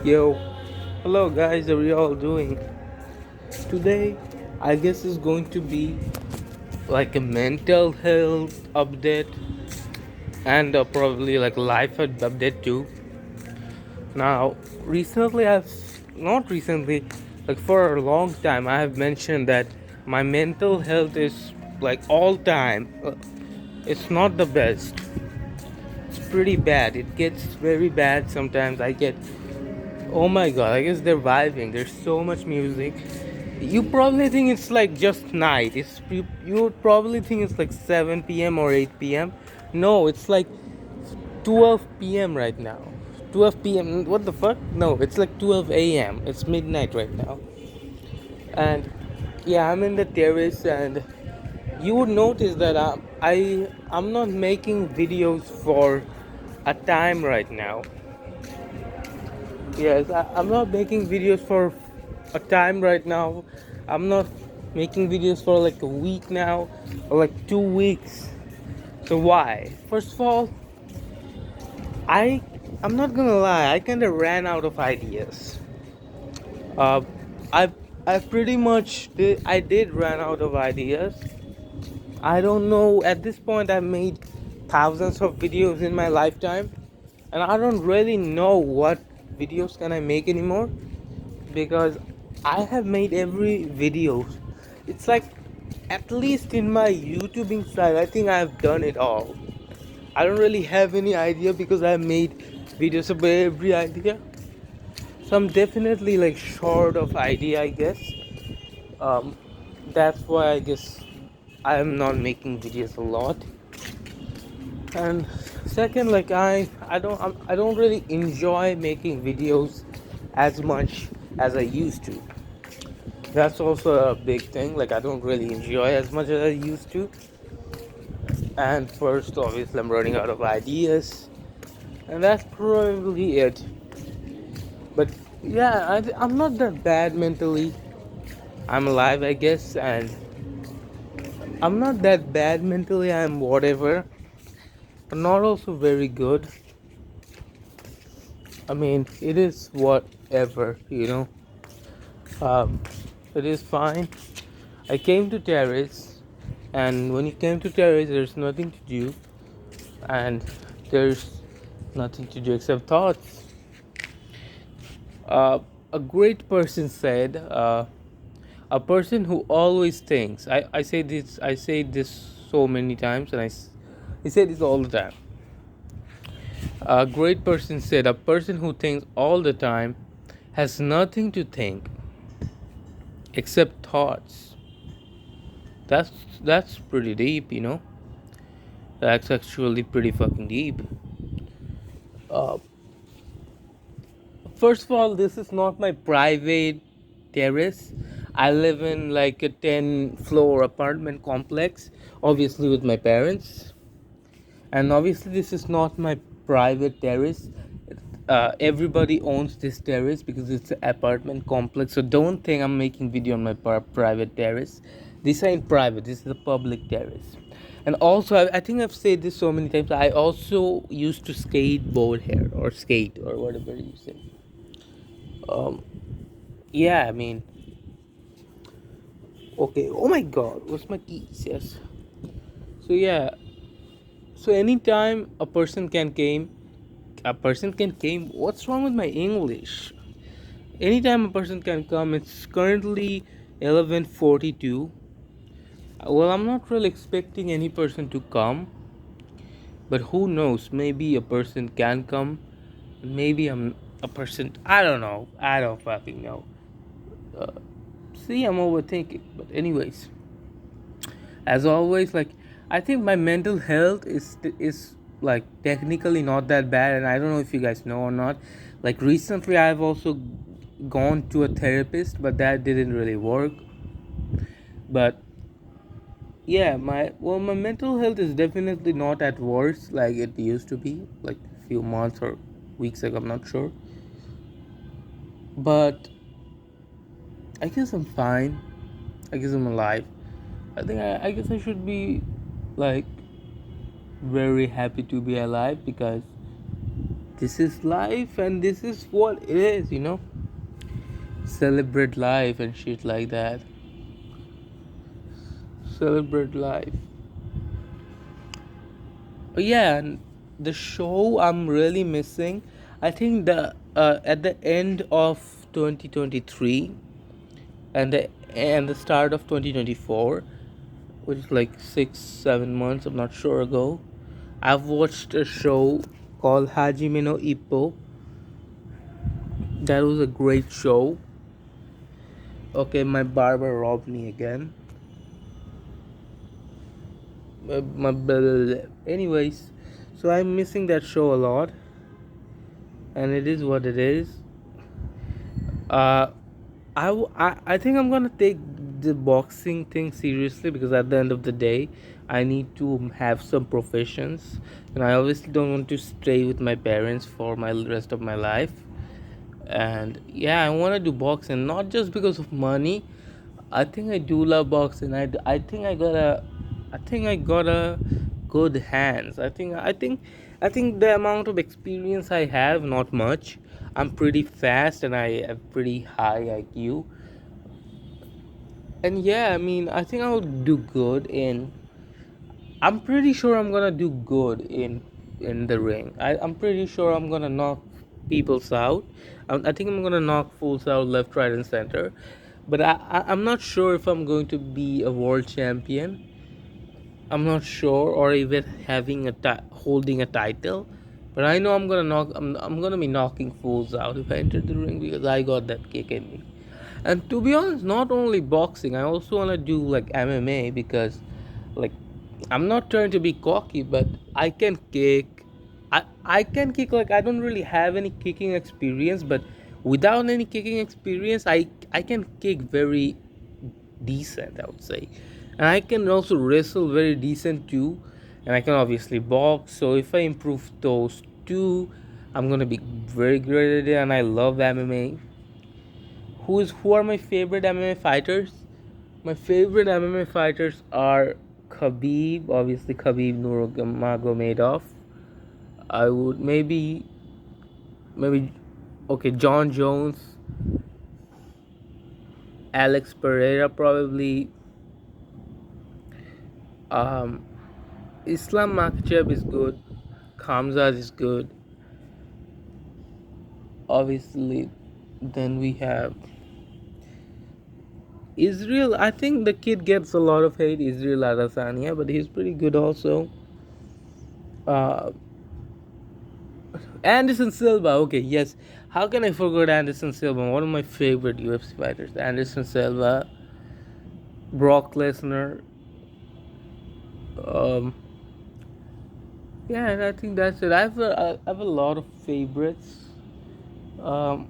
Yo, hello guys, how are you all doing? Today, I guess is going to be like a mental health update and probably like life update too. Now, recently, not recently, like for a long time, I have mentioned that my mental health is like all time. It's not the best. It's pretty bad. It gets very bad sometimes. I get, oh my god, I guess they're vibing. There's so much music. You probably think it's like just night. You would probably think it's like 7 p.m. or 8 p.m. No, it's like 12 p.m. right now. 12 p.m. What the fuck? No, it's like 12 a.m. It's midnight right now. And yeah, I'm in the terrace, and you would notice that I'm not making videos for a time right now. Yes, I'm not making videos for a time right now. I'm not making videos for like a week now or like 2 weeks. So why? First of all, I I'm not gonna lie. I kind of ran out of ideas. Uh, I I pretty much did run out of ideas. I don't know. At this point, I've made thousands of videos in my lifetime, and I don't really know what videos can I make anymore because I have made every video. It's like at least in my YouTubing side, I think I've done it all. I don't really have any idea because I made videos about every idea. So I'm definitely like short of idea, I guess. Um, that's why I guess I'm not making videos a lot. And second, like I don't really enjoy making videos as much as I used to. That's also a big thing. Like I don't really enjoy as much as I used to. And first, obviously, I'm running out of ideas, and that's probably it. But yeah, I'm not that bad mentally. I'm alive, I guess, and I'm not that bad mentally. I'm whatever, but not also very good. I mean, it is whatever. Um, it is fine. I came to terrace, and when you came to terrace, there's nothing to do, and there's nothing to do except thoughts. Uh, a great person said, a person who always thinks. I say this so many times, and I say this all the time. A great person said, a person who thinks all the time has nothing to think except thoughts. That's that's pretty deep. That's actually pretty fucking deep. Uh, First of all, this is not my private terrace. I live in like a 10-floor apartment complex, obviously with my parents. And obviously, this is not my private terrace. Everybody owns this terrace because it's an apartment complex. So don't think I'm making video on my private terrace. This ain't private. This is a public terrace. And also, I think I've said this so many times. I also used to skateboard here or skate or whatever you say. Um, yeah, I mean, okay. Oh my God, what's my keys? Yes. So yeah, so anytime a person can came. What's wrong with my English? Anytime a person can come. It's currently 11:42. Well, I'm not really expecting any person to come, but who knows? Maybe a person can come. Maybe I'm a person. I don't know. I don't fucking know. Uh, See, I'm overthinking. But anyways, as always, like I think my mental health is like technically not that bad, and I don't know if you guys know or not. Like recently I've also gone to a therapist, but that didn't really work. But yeah, my mental health is definitely not at worst like it used to be like a few months or weeks ago, I'm not sure. But I guess I'm fine. I guess I'm alive. I guess I should be like very happy to be alive because this is life and this is what it is, celebrate life and shit like that. Celebrate life. Yeah, and the show I'm really missing, I think the at the end of 2023 and the start of 2024, which is like 6 7 months, I'm not sure ago, I've watched a show called Hajime no Ippo. That was a great show. Okay, my barber robbed me again. Anyways, so I'm missing that show a lot, and it is what it is. Uh, I think I'm gonna take the boxing thing seriously, because at the end of the day, I need to have some professions, and I obviously don't want to stay with my parents for my rest of my life. And yeah, I want to do boxing, not just because of money. I think I do love boxing. I think I got a good hands. I think the amount of experience I have, not much. I'm pretty fast and I have pretty high IQ. And yeah, I mean, I think I'll do good in. I'm pretty sure I'm gonna do good in the ring. I'm pretty sure I'm gonna knock people's out. I think I'm gonna knock fools out left, right, and center. But I'm not sure if I'm going to be a world champion. I'm not sure, or even having holding a title. But I know I'm gonna be knocking fools out if I enter the ring, because I got that kick in me. And to be honest, not only boxing, I also wanna do like MMA, because like I'm not trying to be cocky, but I can kick. I can kick. Like, I don't really have any kicking experience, but without any kicking experience, I can kick very decent, I would say. And I can also wrestle very decent too. And I can obviously box. So if I improve those two, I'm gonna be very great at it. And I love MMA. Who are my favorite MMA fighters? My favorite MMA fighters are Khabib, obviously Khabib Nurmagomedov. I would maybe okay, John Jones, Alex Pereira probably. Um, Islam Makhachev is good. Khamzat is good. Obviously, then we have Israel. I think the kid gets a lot of hate, Israel Adesanya, but he's pretty good also. Uh, Anderson Silva. Okay, yes. How can I forget Anderson Silva? One of my favorite UFC fighters. Anderson Silva, Brock Lesnar. Um, yeah, and I think that's it. I have a lot of favorites. Um,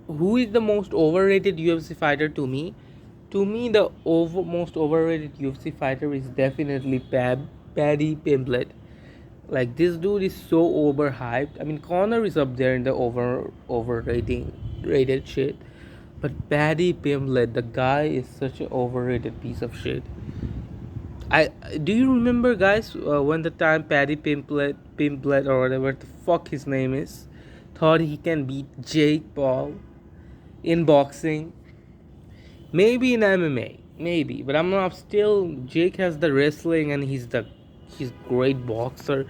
who is the most overrated UFC fighter to me? To me, the most overrated UFC fighter is definitely Paddy Pimblett. Like, this dude is so overhyped. I mean, Connor is up there in the overrating rated shit, but Paddy Pimblett, the guy is such an overrated piece of shit. I Do you remember, guys, when the time Paddy Pimblett or whatever the fuck his name is, thought he can beat Jake Paul in boxing? Maybe in MMA, maybe, but I'm not. Still, Jake has the wrestling and he's great boxer.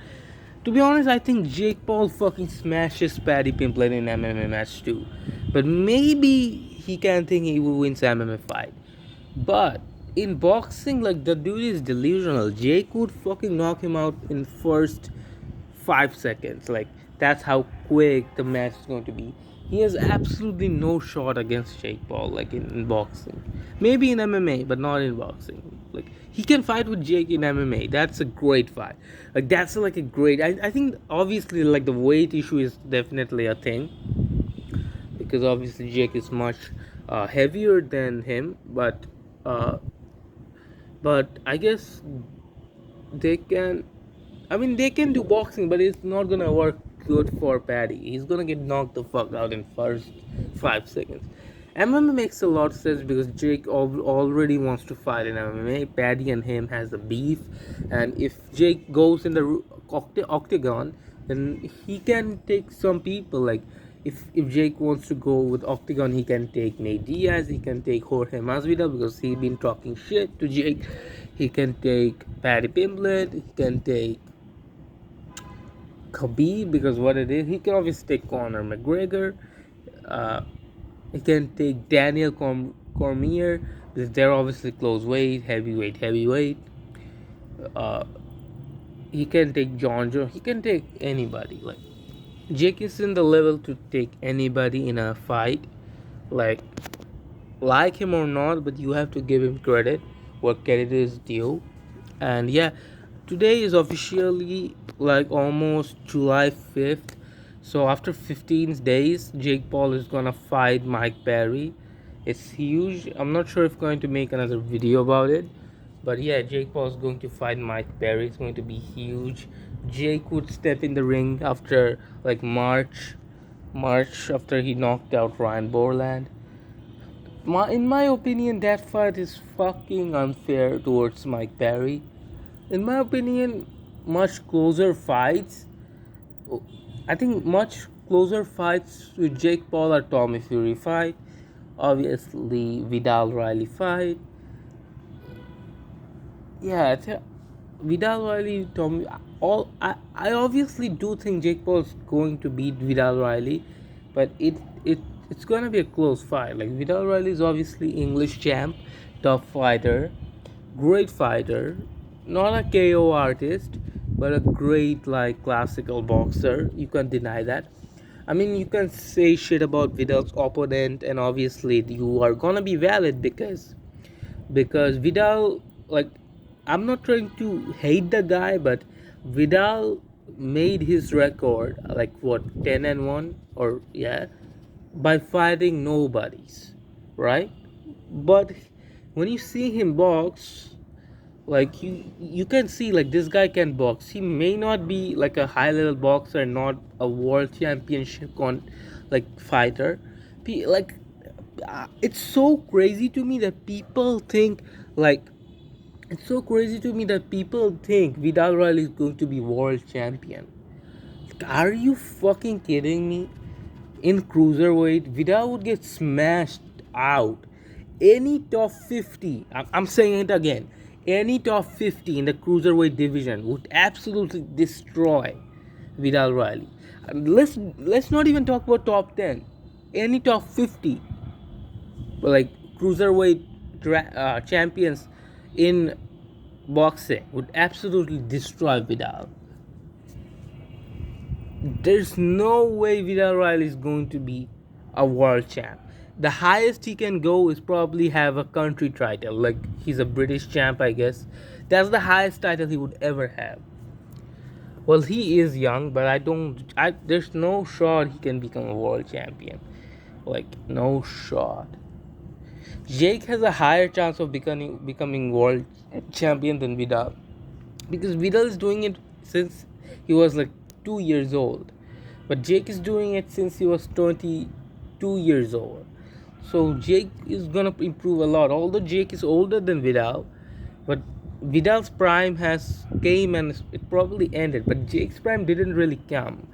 To be honest, I think Jake Paul fucking smashes Paddy Pimblett in MMA match too. But maybe he can think he will win MMA fight. But in boxing, like, the dude is delusional. Jake would fucking knock him out in first 5 seconds. Like, that's how quick the match is going to be. He has absolutely no shot against Jake Paul, like in boxing. Maybe in MMA, but not in boxing. Like, he can fight with Jake in MMA. That's a great fight. Like, that's like a great. I think obviously, like, the weight issue is definitely a thing, because obviously Jake is much heavier than him. Uh, but I guess they can. I mean, they can do boxing, but it's not gonna work good for Paddy. He's gonna get knocked the fuck out in first 5 seconds. MMA makes a lot of sense because Jake already wants to fight in MMA. Paddy and him has a beef, and if Jake goes in the octagon, then he can take some people. Like if Jake wants to go with Octagon, he can take Nate Diaz, he can take Jorge Masvidal because he been talking shit to Jake. He can take Paddy Pimblett, he can take Khabib because what it is. He can obviously take Conor McGregor. Uh, he can take Daniel Cormier because they're obviously close weight, heavyweight. Uh, he can take John Jones. He can take anybody. Like Jake is in the level to take anybody in a fight. Like him or not, but you have to give him credit. What credit is due. And yeah, today is officially like almost July 5th. So after 15 days, Jake Paul is gonna fight Mike Perry. It's huge. I'm not sure if I'm going to make another video about it. But yeah, Jake Paul is going to fight Mike Perry. It's going to be huge. Jake would step in the ring after like March after he knocked out Ryan Borland. In my opinion, that fight is fucking unfair towards Mike Perry. In my opinion, much closer fights. I think much closer fights with Jake Paul or Tommy Fury fight. Obviously, Vidal Riley fight. Yeah, Vidal Riley, Tommy. I obviously do think Jake Paul is going to beat Vidal Riley, but it's gonna be a close fight. Like Vidal Riley is obviously English champ, top fighter, great fighter, not a KO artist, but a great like classical boxer. You can't deny that. I mean, you can say shit about Vidal's opponent, and obviously you are gonna be valid because Vidal, like, I'm not trying to hate the guy, but Vidal made his record like what 10-1 or yeah by fighting nobodies, right? But when you see him box, like you can see like this guy can box. He may not be like a high level boxer, not a world championship like fighter. Like it's so crazy to me that people think like it's so crazy to me that people think Vidal Riley is going to be world champion. Like, are you fucking kidding me? In cruiserweight, Vidal would get smashed out. Any top 50, I'm saying it again, any top 50 in the cruiserweight division would absolutely destroy Vidal Riley. Let's not even talk about top 10. Any top 50, like cruiserweight champions in boxing would absolutely destroy Vidal. There's no way Vidal Riley is going to be a world champ. The highest he can go is probably have a country title, like he's a British champ, I guess. That's the highest title he would ever have. Well, he is young, but there's no shot he can become a world champion. Like, no shot. Jake has a higher chance of becoming world champion than Vidal, because Vidal is doing it since he was like 2 years old, but Jake is doing it since he was 22 years old. So Jake is gonna improve a lot. Although Jake is older than Vidal, but Vidal's prime has came and it probably ended. But Jake's prime didn't really come,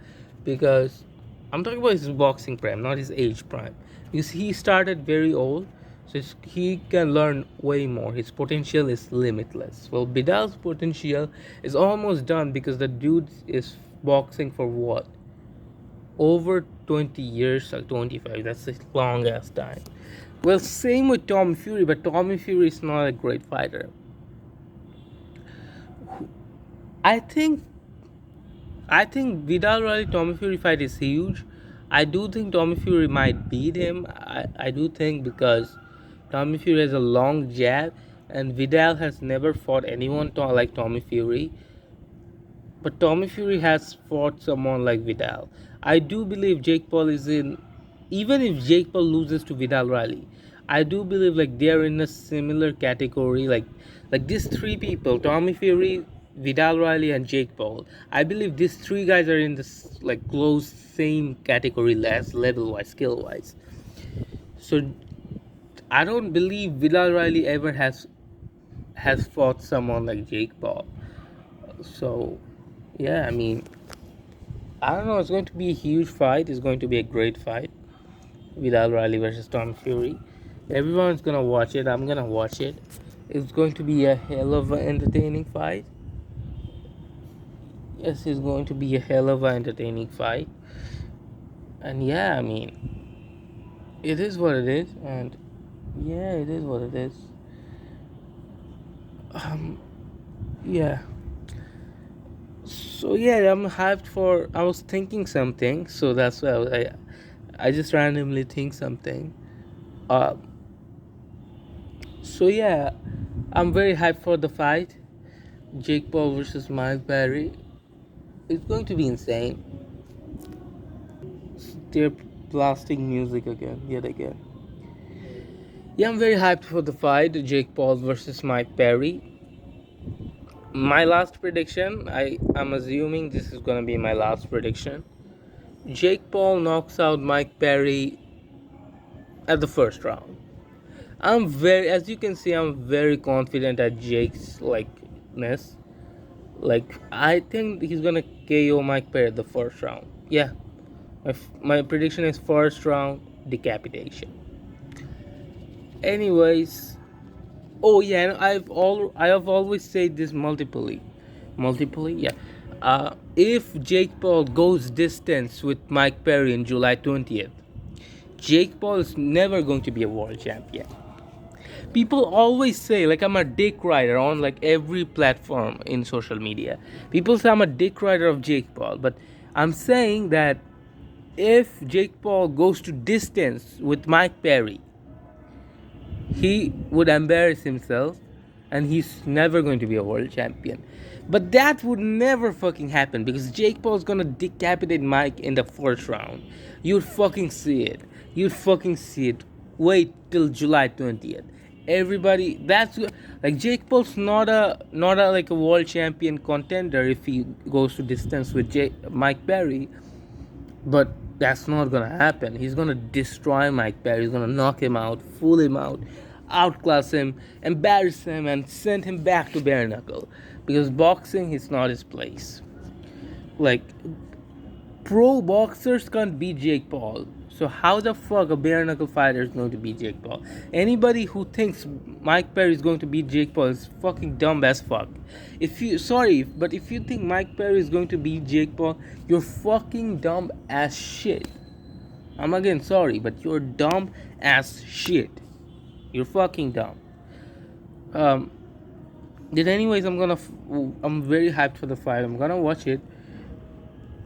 because I'm talking about his boxing prime, not his age prime, because he started very old. So he can learn way more. His potential is limitless. Well, Vidal's potential is almost done because the dude is boxing for what? Over 20 years or 25. That's a long ass time. Well, same with Tommy Fury, but Tommy Fury is not a great fighter. I think Vidal Riley Tommy Fury fight is huge. I do think Tommy Fury might beat him. I do think, because Tommy Fury has a long jab, and Vidal has never fought anyone like Tommy Fury. But Tommy Fury has fought someone like Vidal. I do believe Jake Paul is in. Even if Jake Paul loses to Vidal Riley, I do believe like they're in a similar category. Like these three people: Tommy Fury, Vidal Riley, and Jake Paul. I believe these three guys are in this like close same category, less level wise, skill wise. So I don't believe Vidal Riley ever has fought someone like Jake Paul. So yeah, I mean, I don't know. It's going to be a huge fight. It's going to be a great fight. Vidal Riley versus Tom Fury. Everyone's gonna watch it. I'm gonna watch it. It's going to be a hell of an entertaining fight. Yes, it's going to be a hell of an entertaining fight. And yeah, I mean, it is what it is. And yeah, it is what it is. Um, yeah. So yeah, I'm hyped for. I was thinking something, so that's why I just randomly think something. Uh, so yeah, I'm very hyped for the fight. Jake Paul versus Mike Perry. It's going to be insane. They're blasting music again, yet again. Yeah, I'm very hyped for the fight. Jake Paul versus Mike Perry. My last prediction. I'm assuming this is gonna be my last prediction. Jake Paul knocks out Mike Perry at the first round. As you can see, I'm very confident at Jake's likeness. Like, I think he's gonna KO Mike Perry at the first round. Yeah, my prediction is first round decapitation. Anyways, oh yeah, and I have always said this multiply. Yeah, if Jake Paul goes distance with Mike Perry in July 20th, Jake Paul is never going to be a world champion. People always say like I'm a dick rider on like every platform in social media. People say I'm a dick rider of Jake Paul, but I'm saying that if Jake Paul goes to distance with Mike Perry, he would embarrass himself and he's never going to be a world champion. But that would never fucking happen because Jake Paul's gonna decapitate Mike in the first round. You'd fucking see it. You'd fucking see it. Wait till July 20th. Everybody, that's like Jake Paul's not a like a world champion contender if he goes to distance with Mike Perry. But that's not gonna happen. He's gonna destroy Mike Perry. He's gonna knock him out, fool him out, outclass him, embarrass him, and send him back to bare knuckle. Because boxing is not his place. Like, pro boxers can't beat Jake Paul. So how the fuck a bare knuckle fighter is going to beat Jake Paul? Anybody who thinks Mike Perry is going to beat Jake Paul is fucking dumb as fuck. But if you think Mike Perry is going to beat Jake Paul, you're fucking dumb as shit. I'm again sorry, but you're dumb as shit. You're fucking dumb. Um. Did anyways, I'm very hyped for the fight. I'm gonna watch it,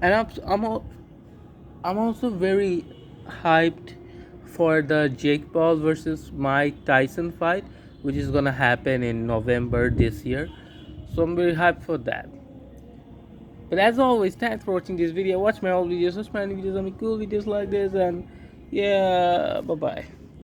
and I'm also very hyped for the Jake Paul versus Mike Tyson fight, which is gonna happen in November this year. So I'm very hyped for that. But as always, thanks for watching this video. Watch my old videos, watch my new videos, I mean cool videos like this, and yeah, bye bye.